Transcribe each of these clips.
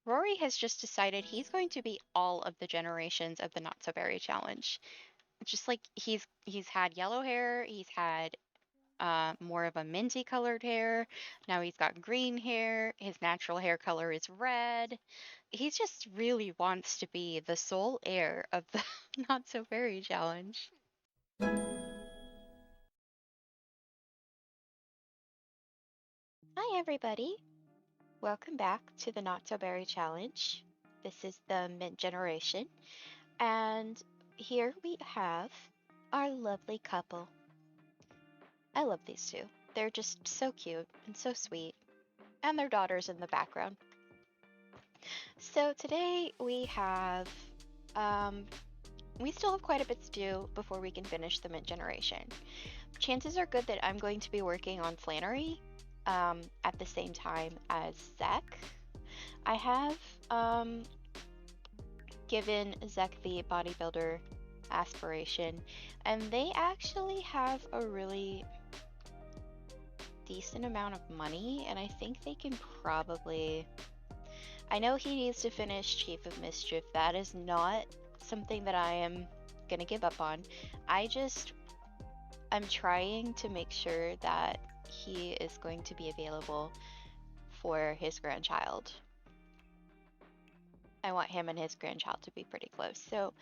Rory has just decided he's going to be all of the generations of the notsoberry challenge. Just like he's had yellow hair, he's had more of a minty colored hair. Now he's got green hair. His natural hair color is red. He just really wants to be the sole heir of the Not So Very challenge. Hi, everybody. Welcome back to the Not So Berry challenge. This is the mint generation, and here we have our lovely couple. I love these two. They're just so cute and so sweet, and their daughter's in the background. So today um, we still have quite a bit to do before we can finish the mint generation. Chances are good that I'm going to be working on Flannery at the same time as Zek. I have given Zek the bodybuilder aspiration, and they actually have a really decent amount of money, and I think they can probably. I know he needs to finish Chief of Mischief. That is not something that I am gonna give up on. I'm trying to make sure that he is going to be available for his grandchild. I want him and his grandchild to be pretty close. So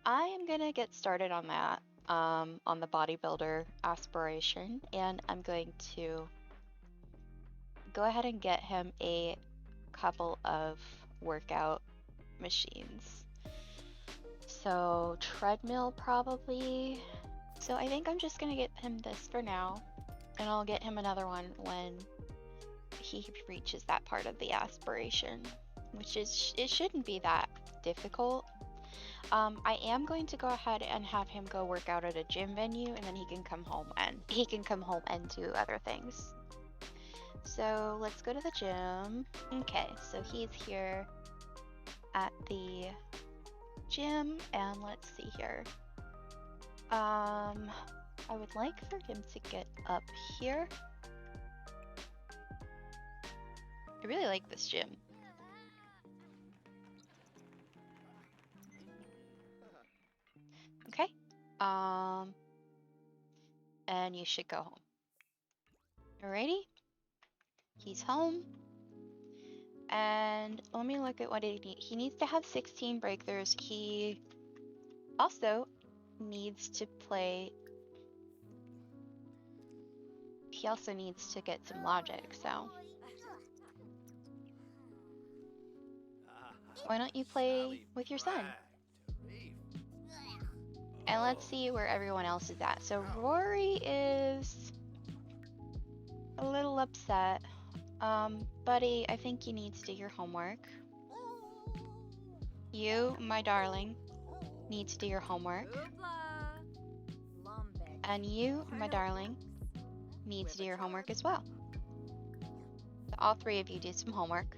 I am gonna get started on that, on the bodybuilder aspiration, and I'm going to go ahead and get him a couple of workout machines. So treadmill probably. So I think I'm just gonna get him this for now, and I'll get him another one when he reaches that part of the aspiration, which is, it shouldn't be that difficult. I am going to go ahead and have him go work out at a gym venue, and then he can come home and do other things. So let's go to the gym. Okay, so he's here at the gym, and let's see here. I would like for him to get up here. I really like this gym. Okay. And you should go home. Alrighty. He's home. And let me look at what he needs. He needs to have 16 breakthroughs. He also needs to play. He also needs to get some logic, so. Why don't you play with your son? And let's see where everyone else is at. So Rory is a little upset. Buddy, I think you need to do your homework. You, my darling, need to do your homework. And you, my darling, need to do your homework as well. So all three of you do some homework.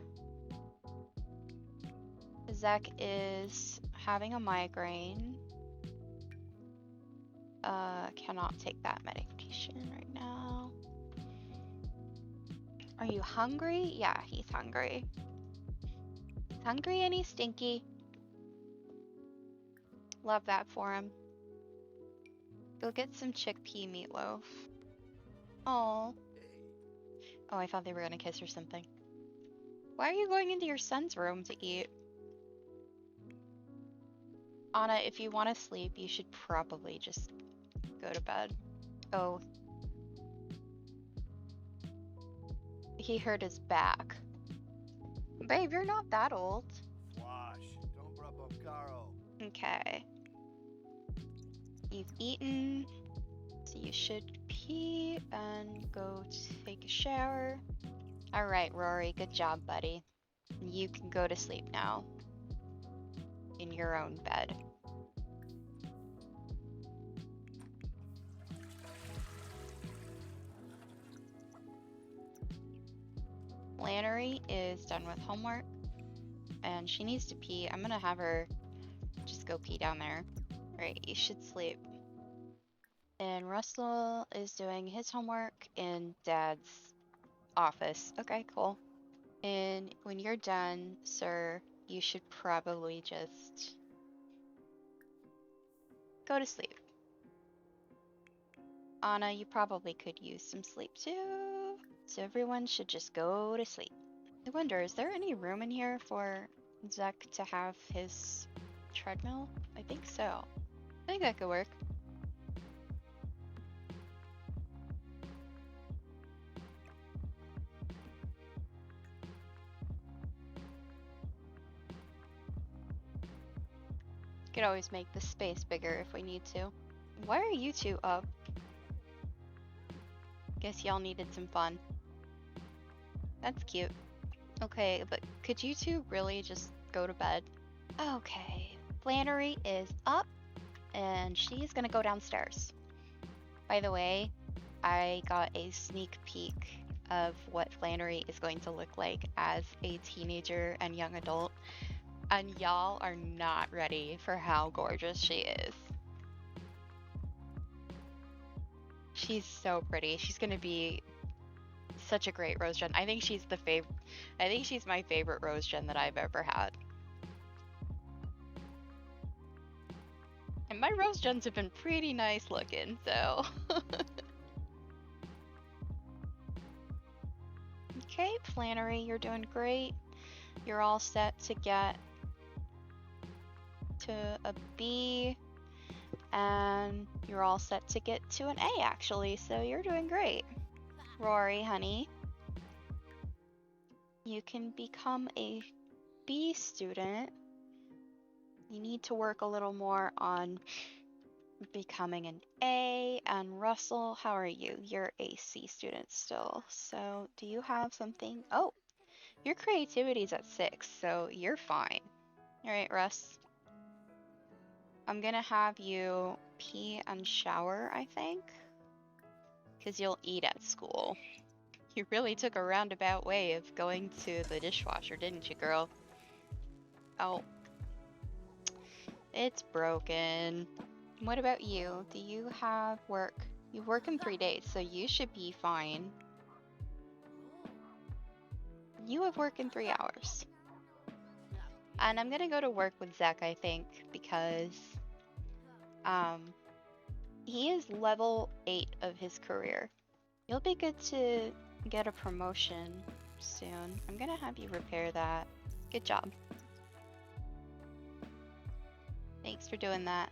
Zek is having a migraine. Cannot take that medication right now. Are you hungry? Yeah, he's hungry. He's hungry and he's stinky. Love that for him. Go get some chickpea meatloaf. Oh. Oh, I thought they were gonna kiss or something. Why are you going into your son's room to eat? Anna, if you want to sleep, you should probably just go to bed. Oh. He hurt his back. Babe, you're not that old. Okay. You've eaten, so you should pee and go take a shower. All right, Rory, good job, buddy. You can go to sleep now in your own bed. Flannery is done with homework, and she needs to pee. I'm gonna have her just go pee down there. All right, you should sleep. And Russell is doing his homework in Dad's office. Okay, cool. And when you're done, sir, you should probably just go to sleep. Anna, you probably could use some sleep too. So everyone should just go to sleep. I wonder, is there any room in here for Zek to have his treadmill? I think so. I think that could work. Could always make the space bigger if we need to. Why are you two up? Guess y'all needed some fun. That's cute. Okay, but could you two really just go to bed? Okay, Flannery is up and she's gonna go downstairs. By the way, I got a sneak peek of what Flannery is going to look like as a teenager and young adult, and y'all are not ready for how gorgeous she is. She's so pretty. She's gonna be such a great Rose Gen. I think she's my favorite Rose Gen that I've ever had. And my Rose Gens have been pretty nice looking, so. Okay, Flannery, you're doing great. You're all set to get to a B, and you're all set to get to an A, actually, so you're doing great. Rory, honey, you can become a B student. You need to work a little more on becoming an A. And Russell, how are you? You're a C student still. So do you have something? Oh, your creativity's at 6, so you're fine. All right, Russ. I'm gonna have you pee and shower, I think, because you'll eat at school. You really took a roundabout way of going to the dishwasher, didn't you, girl? Oh, it's broken. What about you? Do you have work? You work in 3 days, so you should be fine. You have work in 3 hours. And I'm gonna go to work with Zek, I think, because he is level 8 of his career. You'll be good to get a promotion soon. I'm gonna have you repair that. Good job. Thanks for doing that.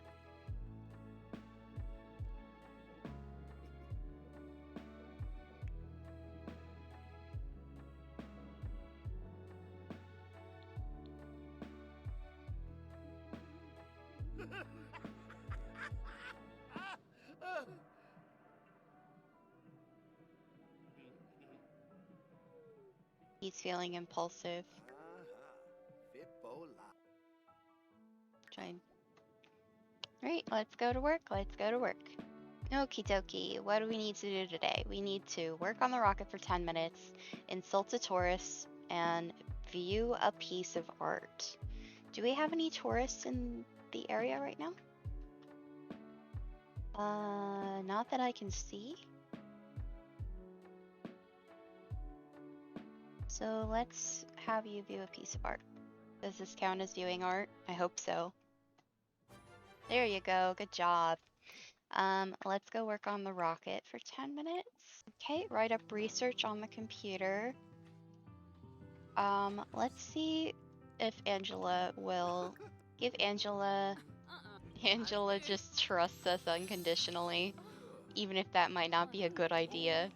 He's feeling impulsive. Right, let's go to work. Let's go to work. Okie dokie. What do we need to do today? We need to work on the rocket for 10 minutes, insult a tourist, and view a piece of art. Do we have any tourists in the area right now? Not that I can see. So let's have you view a piece of art. Does this count as viewing art? I hope so. There you go. Good job. Let's go work on the rocket for 10 minutes. Okay, write up research on the computer. Let's see if Angela will give Angela just trusts us unconditionally, even if that might not be a good idea.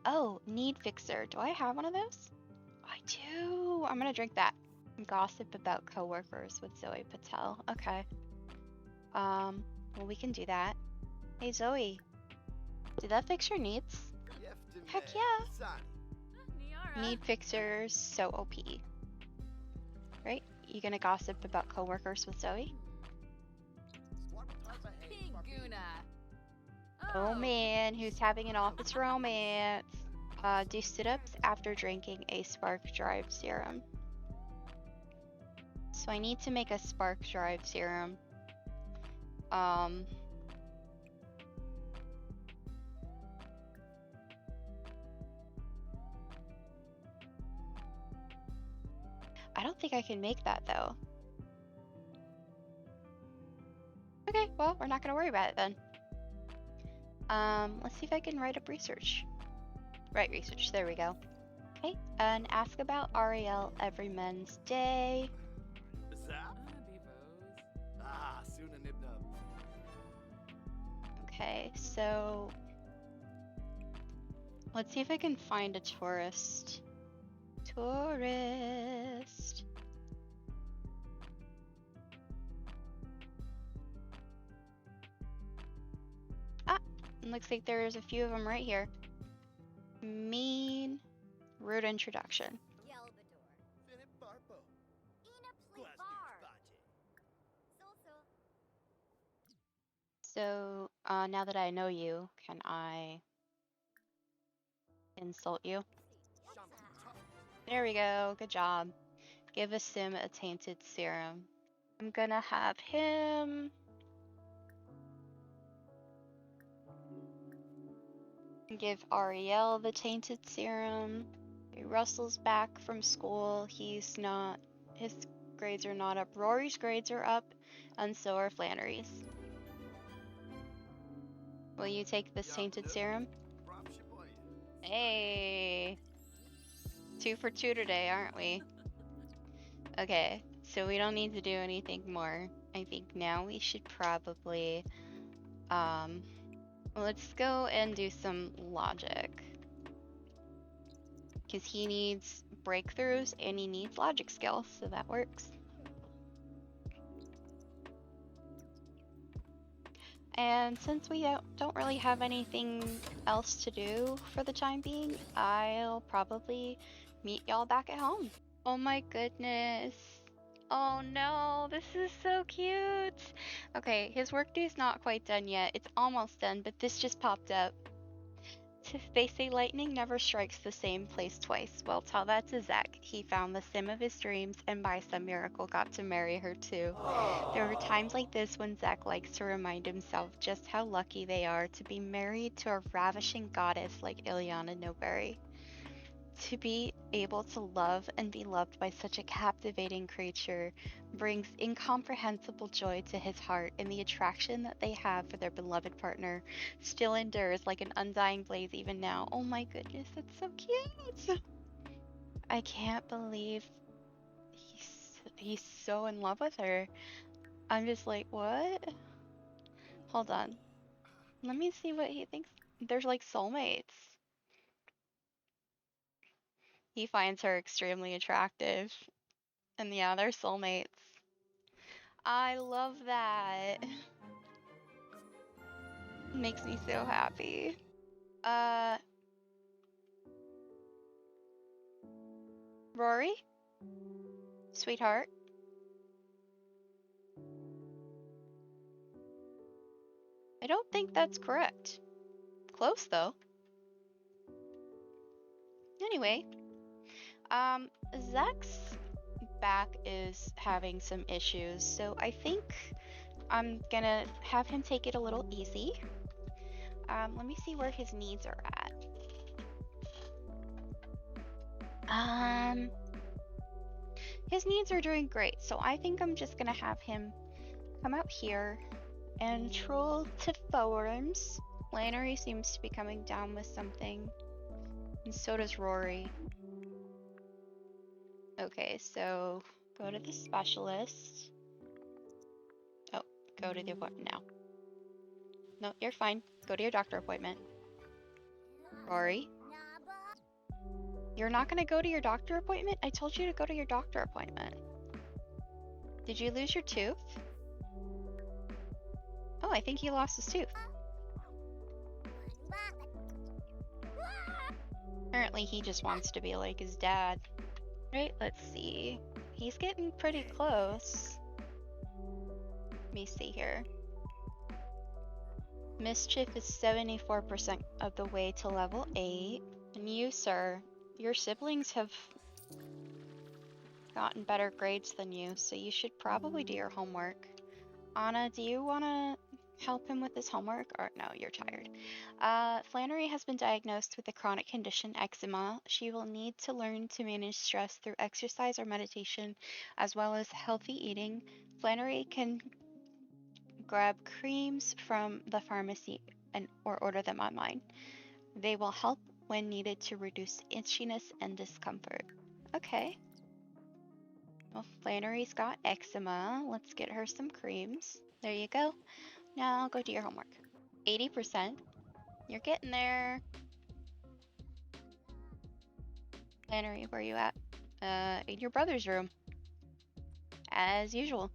Oh, need fixer. Do I have one of those? I do. I'm gonna drink that. Gossip about coworkers with Zoe Patel. Okay. Well, we can do that. Hey, Zoe. Did that fix your needs? Heck yeah. Need fixers, so OP. Right? You gonna gossip about coworkers with Zoe? Oh man, who's having an office romance? Do sit-ups after drinking a spark drive serum. So I need to make a spark drive serum. think I can make that though. Okay, well, we're not gonna worry about it then. Let's see if I can write up research. Write research, there we go. Okay, and ask about Ariel every men's day. Okay, so let's see if I can find a tourist. Tourist. Ah, looks like there's a few of them right here. Mean, rude introduction. So, now that I know you, can I insult you? There we go, good job. Give a sim a tainted serum. I'm gonna have him give Ariel the tainted serum. Russell's back from school. His grades are not up. Rory's grades are up, and so are Flannery's. Will you take this tainted serum? Hey! 2 for 2 today, aren't we? Okay, so we don't need to do anything more. I think now we should probably, let's go and do some logic. Because he needs breakthroughs and he needs logic skills, so that works. And since we don't really have anything else to do for the time being, I'll probably meet y'all back at home. Oh my goodness. Oh no, this is so cute. Okay, his workday's not quite done yet. It's almost done, but this just popped up. They say lightning never strikes the same place twice. Well, tell that to Zach. He found the sim of his dreams and by some miracle got to marry her too. There are times like this when Zach likes to remind himself just how lucky they are to be married to a ravishing goddess like Ileana Notberry. To be able to love and be loved by such a captivating creature brings incomprehensible joy to his heart, and the attraction that they have for their beloved partner still endures like an undying blaze even now. Oh my goodness, that's so cute! I can't believe he's so in love with her. I'm just like, what? Hold on. Let me see what he thinks. They're like soulmates. He finds her extremely attractive. And yeah, they're soulmates. I love that. Makes me so happy. Rory? Sweetheart? I don't think that's correct. Close though. Anyway, Zach's back is having some issues, so I think I'm gonna have him take it a little easy. Let me see where his needs are at. His needs are doing great, so I think I'm just gonna have him come out here and troll to forums. Flannery seems to be coming down with something, and so does Rory. Okay, so go to the specialist. Oh, go to the appointment now. No, you're fine. Go to your doctor appointment. Rory? You're not gonna go to your doctor appointment? I told you to go to your doctor appointment. Did you lose your tooth? Oh, I think he lost his tooth. Apparently he just wants to be like his dad. Right, let's see. He's getting pretty close. Let me see here. Mischief is 74% of the way to level 8. And you, sir, your siblings have gotten better grades than you, so you should probably do your homework. Anna, do you want to help him with his homework? Or no, you're tired. Flannery has been diagnosed with a chronic condition, eczema. She will need to learn to manage stress through exercise or meditation, as well as healthy eating. Flannery can grab creams from the pharmacy or order them online. They will help when needed to reduce itchiness and discomfort. Okay. Well, Flannery's got eczema. Let's get her some creams. There you go. Now go do your homework. 80%. You're getting there. Flannery, where you at? In your brother's room. As usual.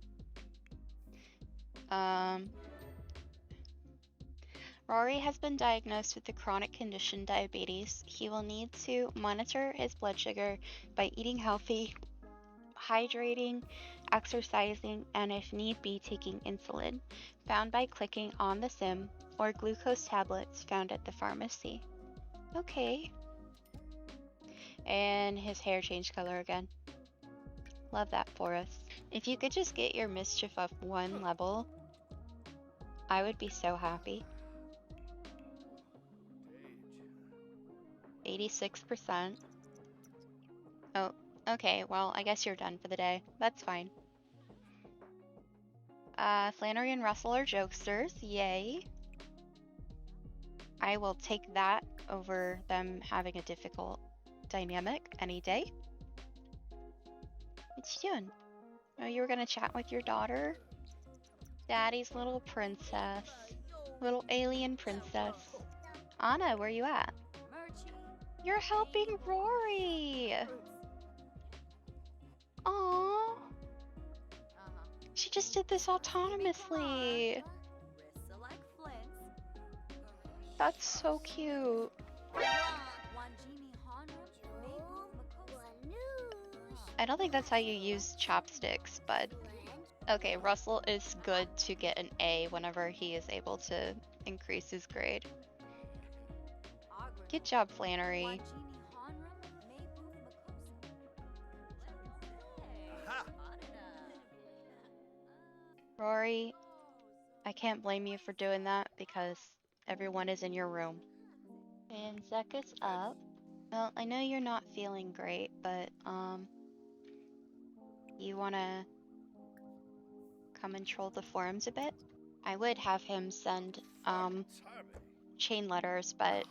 Rory has been diagnosed with the chronic condition diabetes. He will need to monitor his blood sugar by eating healthy, hydrating, exercising, and if need be, taking insulin, found by clicking on the sim, or glucose tablets found at the pharmacy. Okay. And his hair changed color again. Love that for us. If you could just get your mischief up one level, I would be so happy. 86%. Oh, okay, well, I guess you're done for the day. That's fine. Flannery and Russell are jokesters. Yay. I will take that over them having a difficult dynamic any day. What you doing? Oh, you were gonna chat with your daughter? Daddy's little princess. Little alien princess. Anna, where you at? You're helping Rory! Aww. She just did this autonomously. That's so cute. I don't think that's how you use chopsticks, but okay, Russell is good to get an A whenever he is able to increase his grade. Good job, Flannery. Rory, I can't blame you for doing that because everyone is in your room. And Zeka's up. Well, I know you're not feeling great, but you wanna come and troll the forums a bit? I would have him send chain letters, but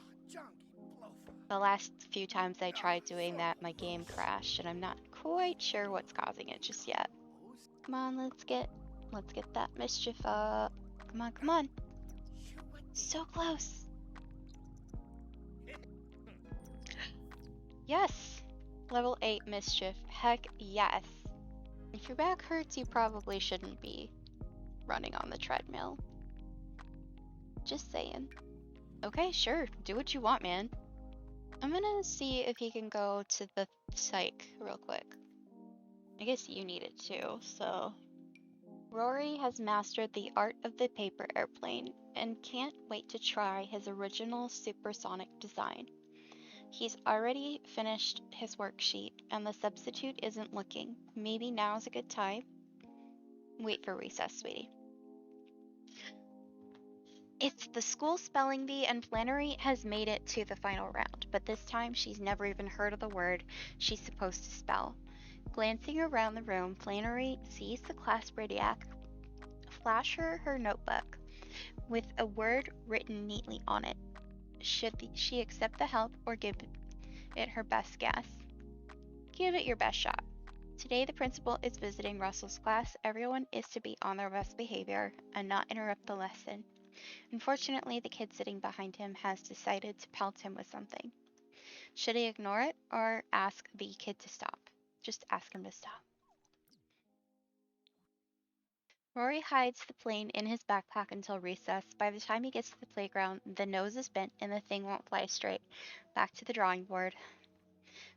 the last few times I tried doing that, my game crashed, and I'm not quite sure what's causing it just yet. Come on, let's get that mischief up. Come on, come on. So close. Yes. Level 8 mischief. Heck yes. If your back hurts, you probably shouldn't be running on the treadmill. Just saying. Okay, sure. Do what you want, man. I'm gonna see if he can go to the psych real quick. I guess you need it too, so. Rory has mastered the art of the paper airplane and can't wait to try his original supersonic design. He's already finished his worksheet and the substitute isn't looking. Maybe now's a good time. Wait for recess, sweetie. It's the school spelling bee and Flannery has made it to the final round, but this time she's never even heard of the word she's supposed to spell. Glancing around the room, Flannery sees the class brainiac flash her notebook with a word written neatly on it. Should she accept the help or give it her best guess? Give it your best shot. Today the principal is visiting Russell's class. Everyone is to be on their best behavior and not interrupt the lesson. Unfortunately, the kid sitting behind him has decided to pelt him with something. Should he ignore it or ask the kid to stop? Just ask him to stop. Rory hides the plane in his backpack until recess. By the time he gets to the playground, the nose is bent and the thing won't fly straight. Back to the drawing board.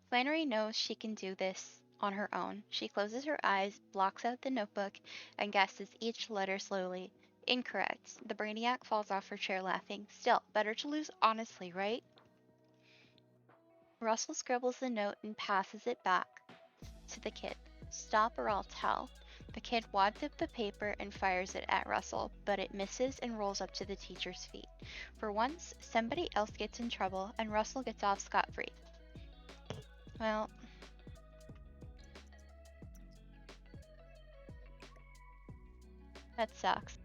Flannery knows she can do this on her own. She closes her eyes, blocks out the notebook, and guesses each letter slowly. Incorrect. The brainiac falls off her chair laughing. Still, better to lose honestly, right? Russell scribbles the note and passes it back to the kid. Stop or I'll tell. The kid wads up the paper and fires it at Russell, but it misses and rolls up to the teacher's feet. For once, somebody else gets in trouble, and Russell gets off scot-free. Well, that sucks.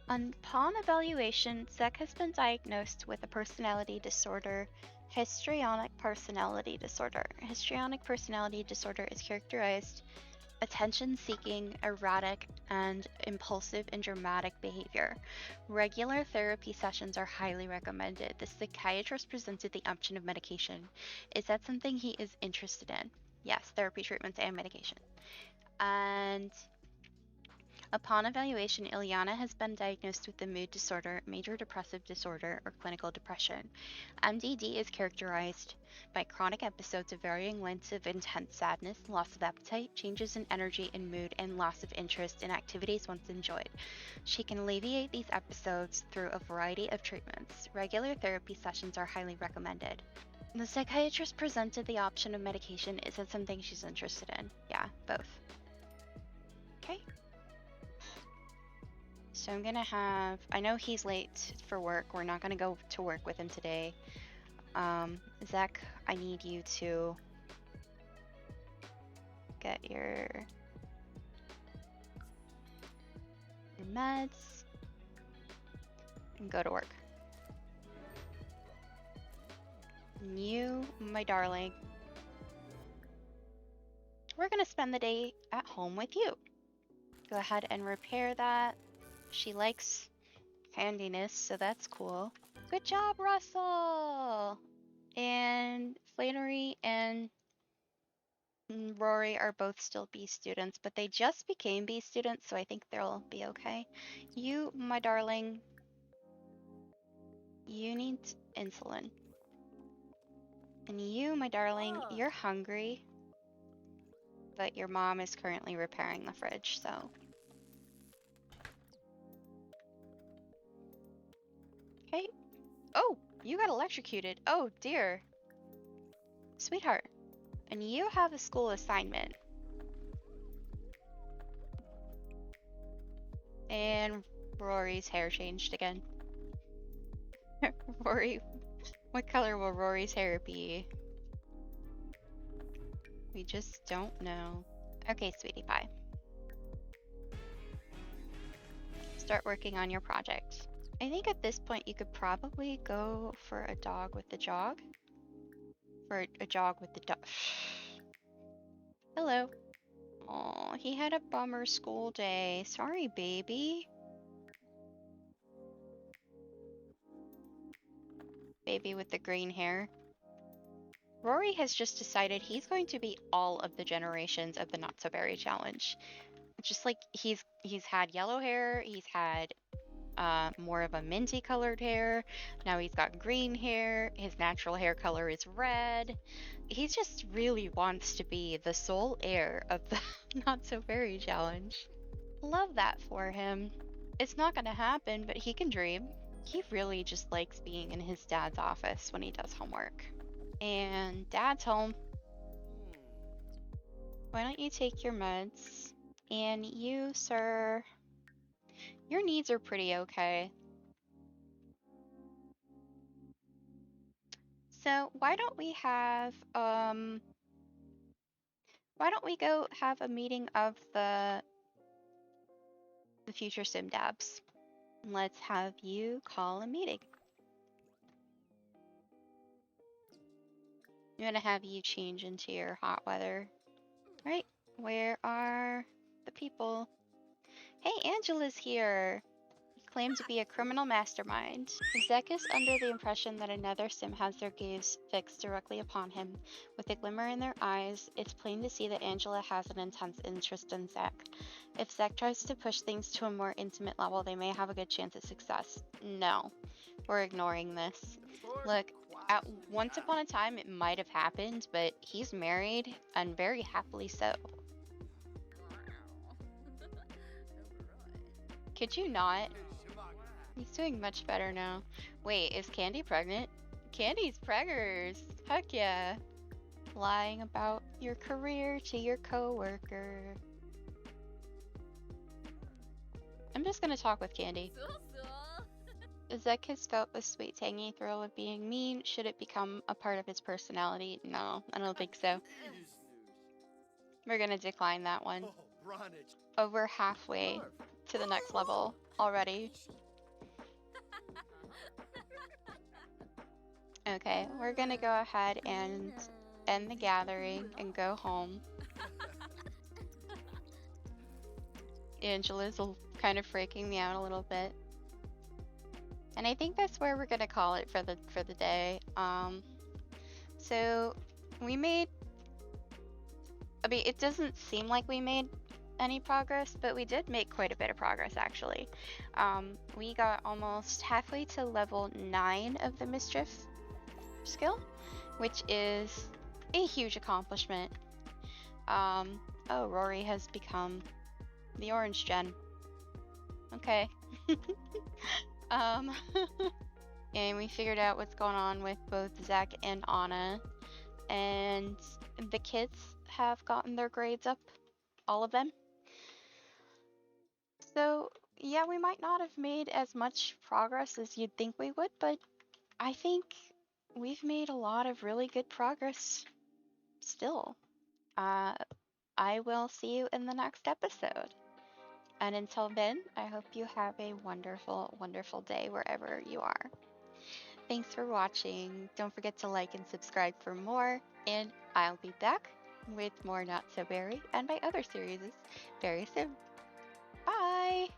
Upon evaluation, Zek has been diagnosed with a personality disorder, histrionic personality disorder. Histrionic personality disorder is characterized attention-seeking, erratic, and impulsive and dramatic behavior. Regular therapy sessions are highly recommended. The psychiatrist presented the option of medication. Is that something he is interested in? Yes, therapy, treatments, and medication. And upon evaluation, Ilyana has been diagnosed with a mood disorder, major depressive disorder, or clinical depression. MDD is characterized by chronic episodes of varying lengths of intense sadness, loss of appetite, changes in energy and mood, and loss of interest in activities once enjoyed. She can alleviate these episodes through a variety of treatments. Regular therapy sessions are highly recommended. The psychiatrist presented the option of medication. Is that something she's interested in? Yeah, both. Okay. So I'm gonna have, I know he's late for work. We're not gonna go to work with him today. Zach, I need you to get your meds and go to work. And you, my darling, we're gonna spend the day at home with you. Go ahead and repair that. She likes handiness, so that's cool. Good job, Russell! And Flannery and Rory are both still B students, but they just became B students, so I think they'll be okay. You, my darling, you need insulin. And you, my darling, you're hungry, but your mom is currently repairing the fridge, so. Okay. Oh, you got electrocuted. Oh, dear. Sweetheart. And you have a school assignment. And Rory's hair changed again. Rory, what color will Rory's hair be? We just don't know. Okay, sweetie pie. Start working on your project. I think at this point you could probably go for a dog with the jog. For a jog with the dog. Hello. Oh, he had a bummer school day. Sorry, baby. Baby with the green hair. Rory has just decided he's going to be all of the generations of the notsoberry challenge. Just like he's had yellow hair, he's had more of a minty colored hair. Now he's got green hair. His natural hair color is red. He just really wants to be the sole heir of the notsoberry challenge. Love that for him. It's not gonna happen, but he can dream. He really just likes being in his dad's office when he does homework. And dad's home. Why don't you take your meds? And you, sir, your needs are pretty okay. So why don't we go have a meeting of the future SimDabs? Let's have you call a meeting. I'm gonna have you change into your hot weather. All right, where are the people? Hey, Angela's here. He claimed to be a criminal mastermind. Zek is under the impression that another Sim has their gaze fixed directly upon him. With a glimmer in their eyes, it's plain to see that Angela has an intense interest in Zek. If Zek tries to push things to a more intimate level, they may have a good chance at success. No, we're ignoring this. Look, once upon a time it might have happened, but he's married and very happily so. Could you not? He's doing much better now. Wait, is Candy pregnant? Candy's preggers. Heck yeah. lying about your career to your coworker. I'm just gonna talk with Candy. Zek has felt the sweet tangy thrill of being mean. Should it become a part of his personality? No, I don't think so. We're gonna decline that one. Oh, we're halfway to the next level already. Okay, we're gonna go ahead and end the gathering and go home. Angela's kind of freaking me out a little bit. And I think that's where we're gonna call it for the day. So we made, I mean, it doesn't seem like we made any progress, but we did make quite a bit of progress actually. We got almost halfway to level 9 of the mischief skill, which is a huge accomplishment. Oh, Rory has become the orange gen. Okay. And we figured out what's going on with both Zach and Anna, and the kids have gotten their grades up, all of them. So yeah, we might not have made as much progress as you'd think we would, but I think we've made a lot of really good progress still. Uh, I will see you in the next episode. And until then, I hope you have a wonderful, wonderful day wherever you are. Thanks for watching. Don't forget to like and subscribe for more, and I'll be back with more Not So Berry and my other series very soon. Bye!